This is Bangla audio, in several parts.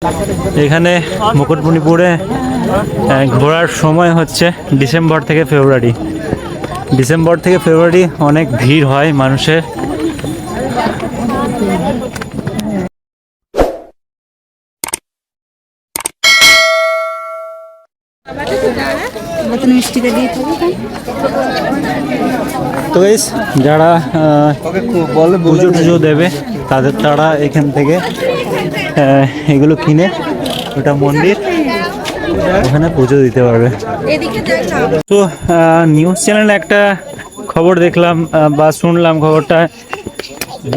এখানে মুকুটমণিপুরে ঘোরার সময় হচ্ছে ডিসেম্বর থেকে ফেব্রুয়ারি। ডিসেম্বর থেকে ফেব্রুয়ারি অনেক ভিড় হয় মানুষের। তো গাইস যারা পুজো টুজো দেবে তারা এখান থেকে এগুলো কিনে, ওটা মন্দির, ওখানে পুজো দিতে পারবে। তো নিউজ চ্যানেলে একটা খবর দেখলাম বা শুনলাম খবরটা,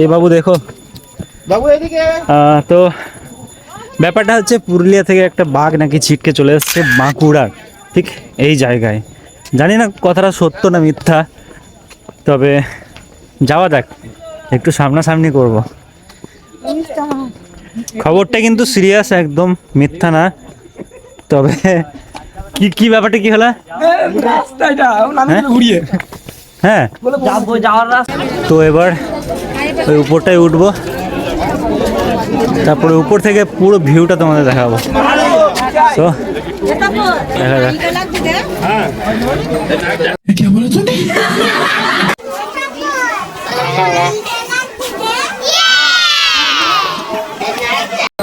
এই বাবু দেখো তো ব্যাপারটা হচ্ছে পুরুলিয়া থেকে একটা বাঘ নাকি ছিটকে চলে এসছে বাঁকুড়ার ঠিক এই জায়গায়। জানি না কথাটা সত্য না মিথ্যা, তবে যাওয়া যাক, একটু সামনাসামনি করব। খবরটা কিন্তু সিরিয়াস, একদম মিথ্যা না। তবে কি কি ব্যাপারটা কি হলো? হ্যাঁ, তো এবার ওই উপরটায় উঠবো, তারপরে উপর থেকে পুরো ভিউটা তোমাদের দেখাবো। তো দেখা যাক।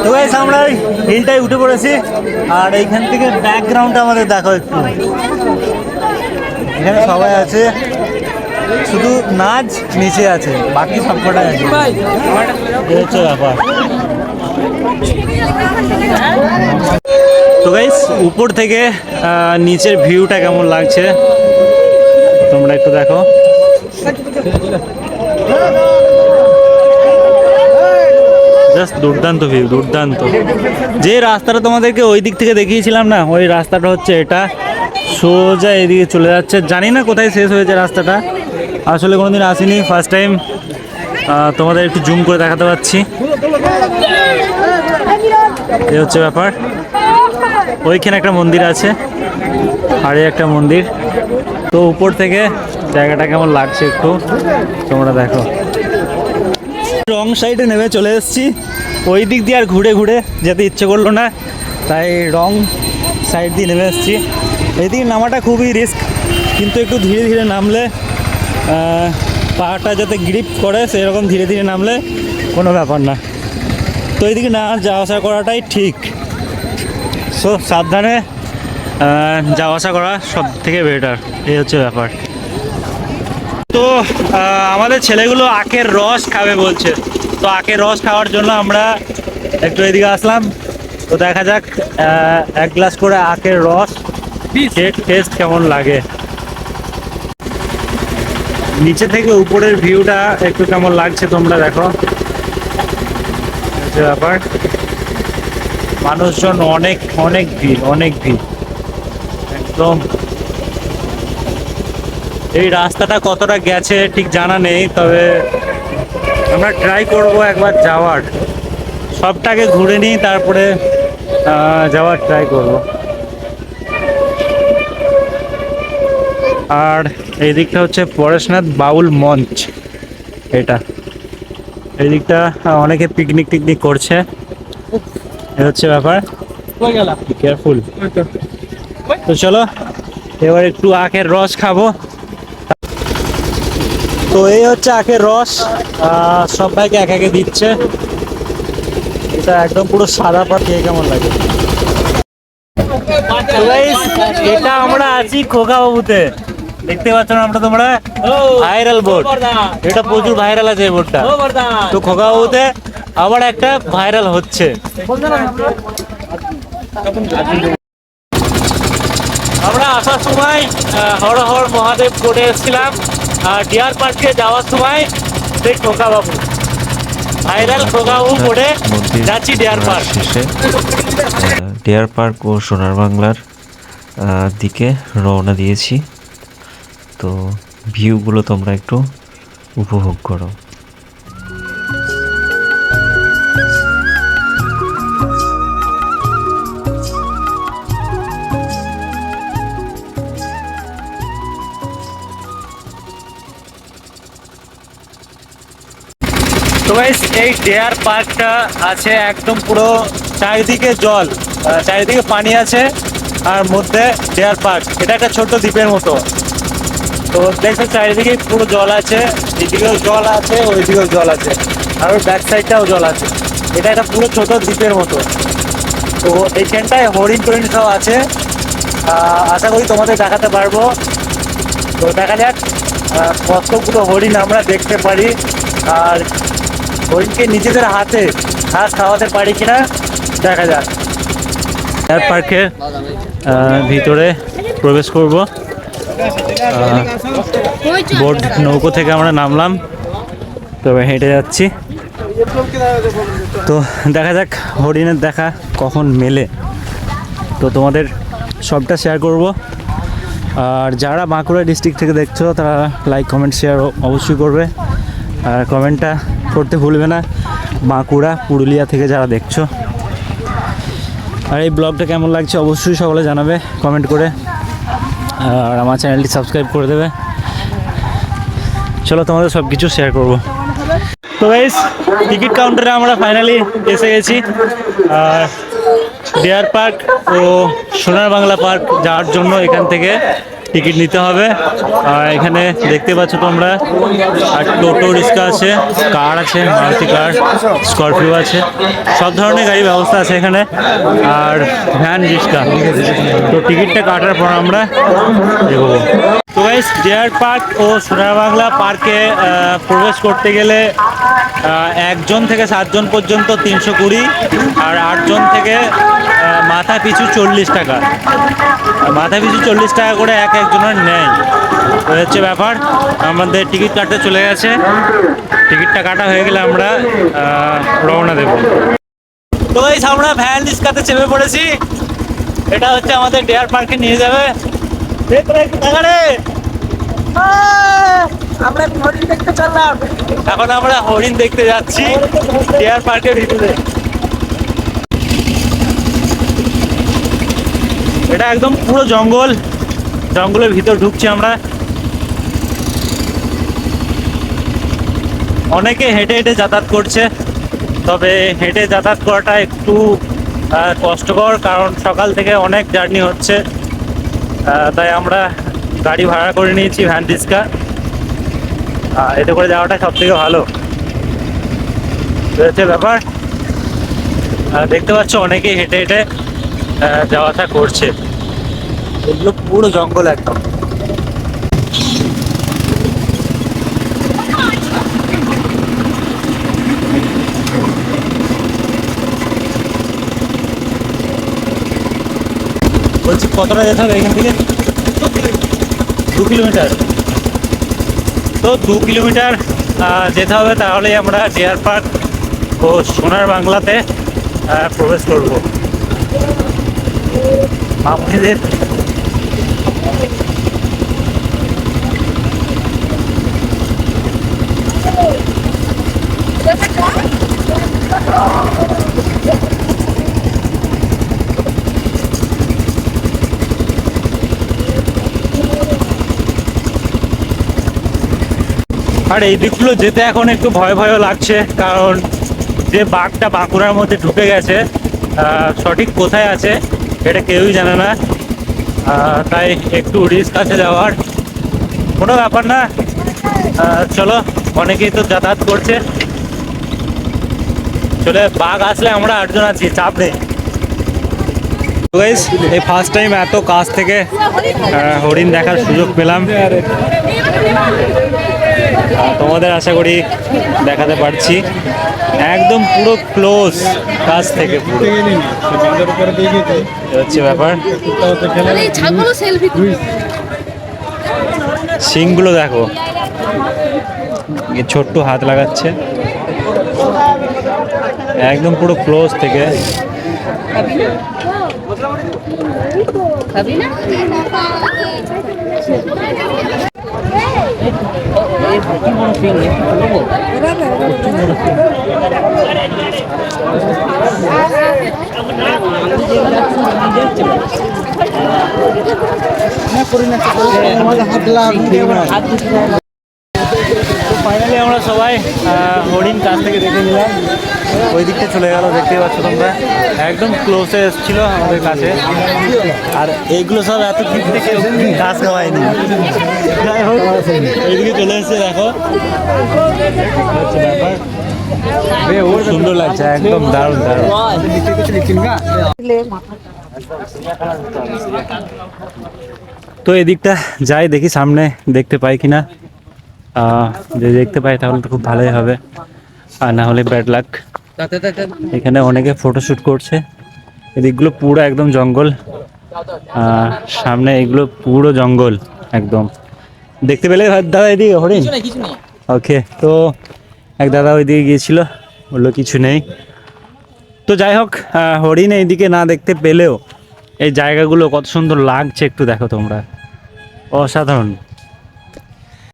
তো গাইস আমরা হিলটাই উঠে পড়েছি, আর এইখান থেকে ব্যাকগ্রাউন্ডটা আমাদের দেখো একটু। এখানে সবাই আছে, শুধু নাচ নিচে আছে, বাকি সবকটাই আছে। এই হচ্ছে ব্যাপার। তো গাইস উপর থেকে নিচের ভিউটা কেমন লাগছে তোমরা একটু দেখো। জাস্ট দুর্দান্ত ভিউ, দুর্দান্ত। যে রাস্তাটা তোমাদেরকে ওই দিক থেকে দেখিয়েছিলাম না, ওই রাস্তাটা হচ্ছে এটা, সোজা এদিকে চলে যাচ্ছে। জানি না কোথায় শেষ হয়েছে রাস্তাটা, আসলে কোনোদিন আসিনি, ফার্স্ট টাইম তোমাদের একটু জুম করে দেখাতে পাচ্ছি। এই হচ্ছে ব্যাপার। ওইখানে একটা মন্দির আছে, আর একটা মন্দির। তো উপর থেকে জায়গাটা কেমন লাগছে একটু তোমরা দেখো। রং সাইডে নেমে চলে এসেছি, ওই দিক দিয়ে আর ঘুরে ঘুরে যেতে ইচ্ছে করলো না, তাই রং সাইড দিয়ে নেমে এসেছি। এদিকে নামাটা খুবই রিস্ক, কিন্তু একটু ধীরে ধীরে নামলে, পাটা যাতে গ্রিপ করে সেরকম ধীরে ধীরে নামলে কোনো ব্যাপার না। তো এইদিকে না যাওয়া আসা করাটাই ঠিক। সো সাবধানে যাওয়া আসা করা সব থেকে বেটার, এই হচ্ছে ব্যাপার। তো আমাদের ছেলেগুলো আখের রস খাবে বলছে, তো আখের রস খাওয়ার জন্য আমরা একটু এদিকে আসলাম। তো দেখা যাক এক গ্লাস করে আখের রস টেস্ট কেমন লাগে। নিচে থেকে উপরের ভিউটা একটু কেমন লাগছে তোমরা দেখো। ব্যাপার, মানুষজন অনেক অনেক ভিড়, অনেক ভিড় একদম। এই রাস্তাটা কতটা গেছে ঠিক জানা নেই, তবে আমরা ট্রাই করব একবার যাওয়ার, সবটাকে ঘুরে নিই তারপরে যাওয়ার ট্রাই করব। আর এই দিকটা হচ্ছে পরেশনাথ বাউল মঞ্চ, এটা এই দিকটা অনেকে পিকনিক টিকনিক করছে, এ হচ্ছে ব্যাপার। কেয়ারফুল। তো চলো এবার একটু আখের রস খাবো। তো এই হচ্ছে আখের রস, সবাইকে এক একে দিচ্ছে। এটা একদম পুরো সাদা পাট, খেয়ে কেমন লাগে। এটা আমরা আছি খোকা বাবুতে, দেখতে পাচ্ছ না আমরা তোমরা, ভাইরাল বোর্ড, এটা প্রচুর ভাইরাল আছে এই বোর্ডটা। তো খোকা বাবুতে আবার একটা ভাইরাল হচ্ছে। আমরা আসার সময় হর হর মহাদেব করে এসেছিলাম, আর ডিয়ার পার্কে যাওয়ার সময় সেই খোকা বাবু, ভাইরাল খোকা বাবু করে যাচ্ছি ডিয়ার পার্ক। শেষে ডিয়ার পার্ক ও সোনার বাংলার দিকে রওনা দিয়েছি। তো ভিউগুলো তোমরা একটু উপভোগ করো। তো গাইস এই ডিয়ার পার্কটা আছে একদম পুরো চারিদিকে জল, চারিদিকে পানি আছে, আর মধ্যে ডিয়ার পার্ক। এটা একটা ছোট্ট দ্বীপের মতো। তো দেখো চারিদিকে পুরো জল আছে, এদিকেও জল আছে, ওইদিকেও জল আছে, আর ওর ব্যাক সাইডটাও জল আছে। এটা একটা পুরো ছোট দ্বীপের মতো। তো এইখানটায় হরিণ টরিণ সব আছে, আশা করি তোমাদের দেখাতে পারবো। তো দেখা যাক কতগুলো হরিণ আমরা দেখতে পারি, আর হরিণকে নিজেদের হাতে ঘাস খাওয়াতে পারি কিনা দেখা যাক। ডিয়ার পার্কের ভিতরে প্রবেশ করব। বোট নৌকো থেকে আমরা নামলাম, তবে হেঁটে যাচ্ছি। তো দেখা যাক হরিণের দেখা কখন মেলে, তো তোমাদের সবটা শেয়ার করব। আর যারা বাঁকুড়া ডিস্ট্রিক্ট থেকে দেখছো তারা লাইক কমেন্ট শেয়ার অবশ্যই করবে, আর কমেন্টটা করতে ভুলবে না বাঁকুড়া পুরুলিয়া থেকে যারা দেখছো। আর এই ব্লগটা কেমন লাগছে অবশ্যই সকলে জানাবে কমেন্ট করে, আর আমার চ্যানেলটি সাবস্ক্রাইব করে দেবে। চলো তোমাদের সব কিছু শেয়ার করব। তো গাইস, টিকিট কাউন্টারে আমরা ফাইনালি এসে গেছি। আর ডিয়ার পার্ক ও সোনার বাংলা পার্ক যাওয়ার জন্য এখান থেকে টিকিট নিতে হবে। আর এখানে দেখতে পাচ্ছ তোমরা, আর টোটো রিক্সা আছে, কার আছে, মারুতি কার, স্করপিও আছে, সব ধরনের গাড়ি ব্যবস্থা আছে এখানে, আর ভ্যান রিক্সা। তো টিকিটটা কাটার পর আমরা এগোবো। তো গাইস, ডিয়ার পার্ক ও সোনার বাংলা পার্কে প্রবেশ করতে গেলে 1 জন থেকে 7 জন পর্যন্ত 320, আর 8 জন থেকে মাথা পিছু 40 টাকা। মাথা পিছু 40 টাকা করে একজনের নেয়। তো হচ্ছে ব্যাপার। আমাদের টিকিট কাটতে চলে গেছে, টিকিটটা কাটা হয়ে গেলে আমরা রওনা দেব। তো এই আমরা ভ্যান রিক্সাতে চেপে পড়েছি। এটা হচ্ছে আমাদের ডিয়ার পার্কে নিয়ে যাবে। আমরা হরিণ দেখতে চললাম। এখন আমরা হরিণ দেখতে যাচ্ছি ডিয়ার পার্কের ভিতরে। এটা একদম পুরো জঙ্গল, জঙ্গলের ভিতর ঢুকছি আমরা। অনেকে হেঁটে হেঁটে যাতায়াত করছে, তবে হেঁটে যাতায়াত করাটা একটু কষ্টকর, কারণ সকাল থেকে অনেক জার্নি হচ্ছে। তাই আমরা গাড়ি ভাড়া করে নিয়েছি, ভ্যান রিক্সা। এতে করে যাওয়াটা সব থেকে ভালো হচ্ছে ব্যাপার। দেখতে পাচ্ছ অনেকেই হেঁটে হেঁটে যাওয়া আসা করছে। এগুলো পুরো জঙ্গল একদম। বলছি কতটা যেতে হবে এখান থেকে? 2 কিলোমিটার। তো 2 কিলোমিটার যেতে হবে, তাহলেই আমরা ডিয়ার পার্ক ও সোনার বাংলাতে প্রবেশ করব। আপনাদের আর এই দিকগুলো যেতে এখন একটু ভয় ভয়ও লাগছে, কারণ যে বাঘটা বাঁকুড়ার মধ্যে ঢুকে গেছে, সঠিক কোথায় আছে এটা কেউই জানে না। তাই একটু রিস্ক আছে যাওয়ার, কোনো ব্যাপার না। চলো, অনেকেই তো যাতায়াত করছে। চলে, বাঘ আসলে আমরা 8 জন আছি, চাপ নেই। এই ফার্স্ট টাইম এত কাছ থেকে হরিণ দেখার সুযোগ পেলাম। তোমাদের আশা করি দেখাতে পারছি, একদম পুরো ক্লোজ কাছ থেকে। হচ্ছে ব্যাপার। শিংগুলো দেখো, ছোট্ট হাত লাগাচ্ছে, একদম পুরো ক্লোজ থেকে। ফাইনালি আমরা সবাই হরিণ কাছ থেকে দেখে নিলাম। ওই দিকটা চলে গেল, দেখতেই পাচ্ছ তোমরা, একদম ক্লোজে এসেছিল আমাদের কাছে। আর এইগুলো সব এত দিক থেকে গাছ খাওয়ায়নি। যাই হোক, এইদিকে চলে এসেছে, দেখো হচ্ছে ব্যাপার। খুব সুন্দর লাগছে, একদম দারুণ দারুণ। তো এদিকটা যাই, দেখি সামনে দেখতে পাই কিনা। যদি দেখতে পাই তাহলে তো খুব ভালোই হবে, আর না হলে ব্যাড লাক। এখানে অনেকে ফটোশ্যুট করছে। এদিকগুলো পুরো একদম জঙ্গল, সামনে এগুলো পুরো জঙ্গল একদম। দেখতে পেলে দাদা এদিকে হরিণ? ওকে, তো এক দাদা ওইদিকে গিয়েছিল, বললো কিছু নেই। তো যাই হোক, হরিণ এইদিকে না দেখতে পেলেও এই জায়গাগুলো কত সুন্দর লাগছে একটু দেখো তোমরা, অসাধারণ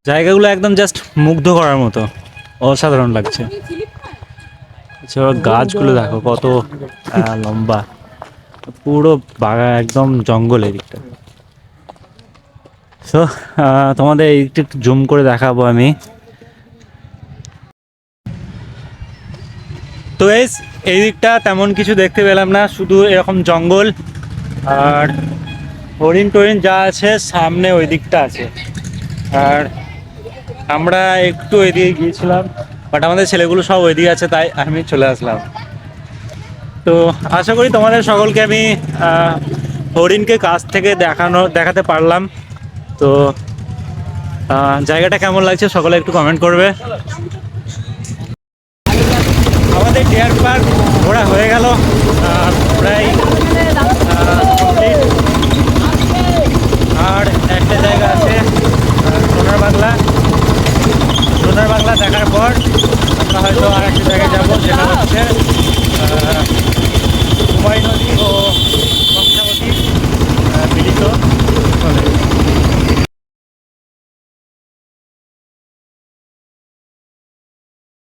জায়গাগুলো, একদম জাস্ট মুগ্ধ করার মতো, অসাধারণ লাগছে। গাছগুলো দেখো কত লম্বা, পুরো বাগা একদম জঙ্গল এদিকটা। সো তোমাদের এই দিকটা একটু জুম করে দেখাবো আমি। তো এই দিকটা তেমন কিছু দেখতে পেলাম না, শুধু এরকম জঙ্গল আর হরিণ টরিণ যা আছে সামনে ওই দিকটা আছে। আর আমরা একটু ওইদিকে গিয়েছিলাম, বাট আমাদের ছেলেগুলো সব ওইদিকে আছে, তাই আমি চলে আসলাম। তো আশা করি তোমাদের সকলকে আমি হরিণকে কাছ থেকে দেখাতে পারলাম। তো জায়গাটা কেমন লাগছে সকলে একটু কমেন্ট করবে। আমাদের ডিয়ার পার্ক ঘোরা হয়ে গেল প্রায়